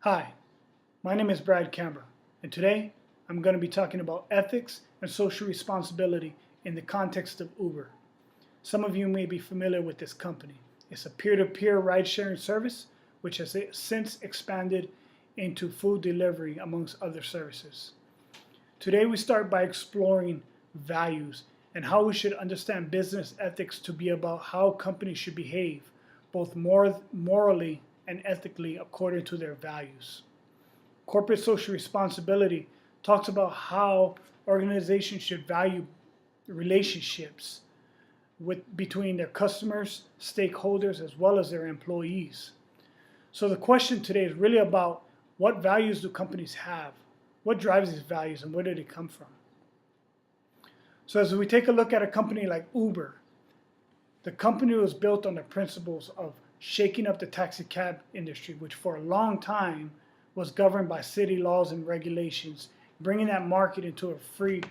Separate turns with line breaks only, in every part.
Hi, my name is Brad Canberra, and today I'm going to be talking about ethics and social responsibility in the context of Uber. Some of you may be familiar with this company. It's a peer-to-peer ride-sharing service which has since expanded into food delivery amongst other services. Today we start by exploring values and how we should understand business ethics to be about how companies should behave, both morally and ethically according to their values. Corporate social responsibility talks about how organizations should value relationships between their customers, stakeholders, as well as their employees. So the question today is really about what values do companies have? What drives these values and where do they come from? So as we take a look at a company like Uber, the company was built on the principles of shaking up the taxi cab industry, which for a long time was governed by city laws and regulations, bringing that market into a free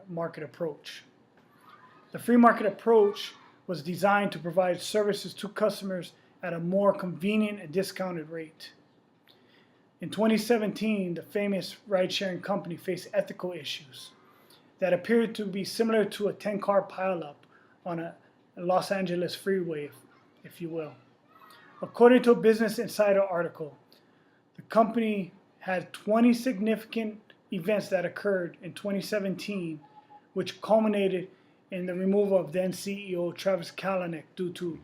market approach. The free market approach was designed to provide services to customers at a more convenient and discounted rate. In 2017, the famous ride-sharing company faced ethical issues that appeared to be similar to a 10-car pileup on a Los Angeles freeway, if you will. According to a Business Insider article, the company had 20 significant events that occurred in 2017, which culminated in the removal of then CEO Travis Kalanick due to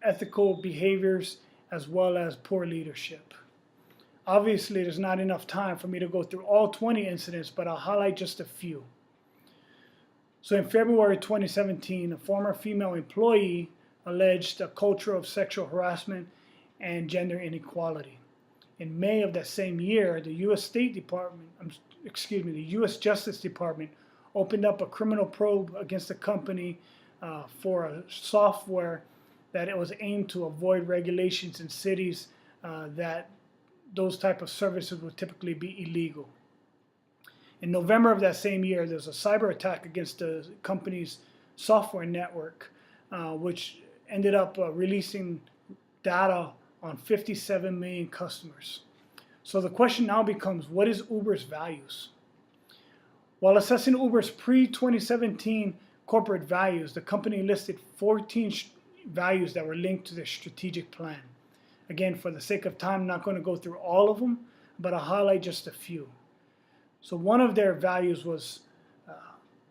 ethical behaviors as well as poor leadership. Obviously, there's not enough time for me to go through all 20 incidents, but I'll highlight just a few. So in February 2017, a former female employee alleged a culture of sexual harassment and gender inequality. In May of that same year, the U.S. Justice Department opened up a criminal probe against the company for a software that it was aimed to avoid regulations in cities that those type of services would typically be illegal. In November of that same year, there was a cyber attack against the company's software network, which ended up releasing data on 57 million customers. So the question now becomes, what is Uber's values? While assessing Uber's pre-2017 corporate values, the company listed 14 values that were linked to their strategic plan. Again, for the sake of time, I'm not going to go through all of them, but I'll highlight just a few. So one of their values was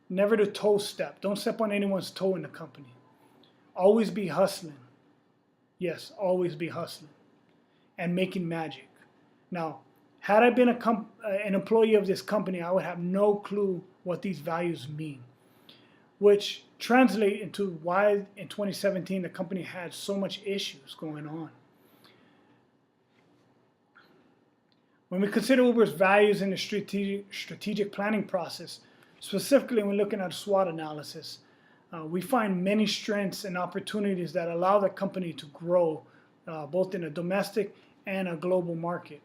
never to toe step. Don't step on anyone's toe in the company. Always be hustling. Yes, always be hustling. And making magic. Now, had I been an employee of this company, I would have no clue what these values mean, which translate into why in 2017 the company had so much issues going on. When we consider Uber's values in the strategic planning process, specifically when looking at a SWOT analysis, we find many strengths and opportunities that allow the company to grow both in a domestic and a global market.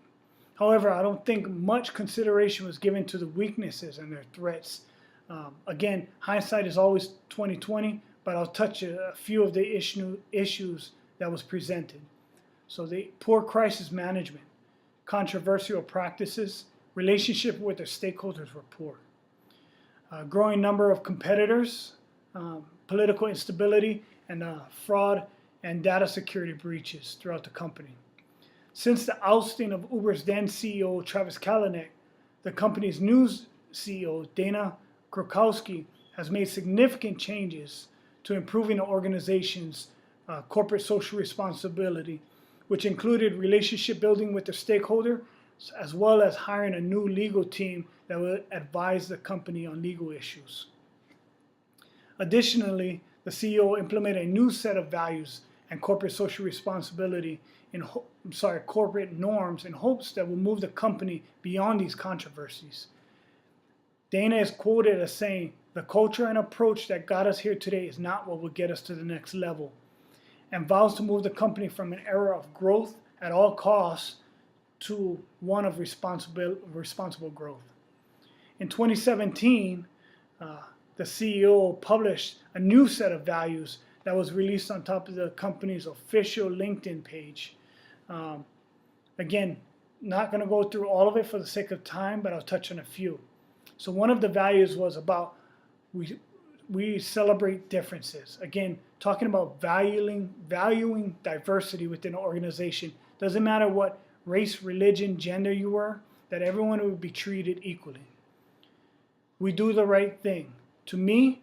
However, I don't think much consideration was given to the weaknesses and their threats. Again, hindsight is always 20/20, but I'll touch a few of the issues that was presented. So the poor crisis management, controversial practices, relationship with their stakeholders were poor. Growing number of competitors, political instability, and fraud and data security breaches throughout the company. Since the ousting of Uber's then CEO Travis Kalanick, the company's new CEO Dana Krukowski has made significant changes to improving the organization's corporate social responsibility, which included relationship building with the stakeholder, as well as hiring a new legal team that will advise the company on legal issues. Additionally, the CEO implemented a new set of values and corporate social responsibility corporate norms in hopes that will move the company beyond these controversies. Dana is quoted as saying, "The culture and approach that got us here today is not what will get us to the next level," and vows to move the company from an era of growth at all costs to one of responsible growth. In 2017, the CEO published a new set of values that was released on top of the company's official LinkedIn page. Again, not going to go through all of it for the sake of time, but I'll touch on a few. So one of the values was about we celebrate differences. Again, talking about valuing diversity within an organization. Doesn't matter what race, religion, gender you were, that everyone would be treated equally. We do the right thing. To me,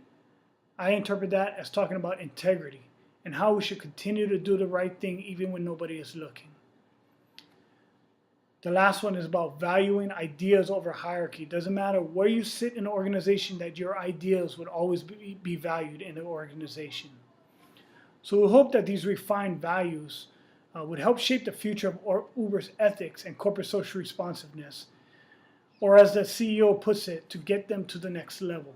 I interpret that as talking about integrity and how we should continue to do the right thing even when nobody is looking. The last one is about valuing ideas over hierarchy. Doesn't matter where you sit in an organization, that your ideas would always be valued in the organization. So we hope that these refined values would help shape the future of Uber's ethics and corporate social responsiveness, or as the CEO puts it, to get them to the next level.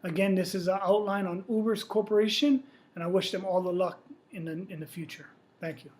Again, this is an outline on Uber's corporation, and I wish them all the luck in the future. Thank you.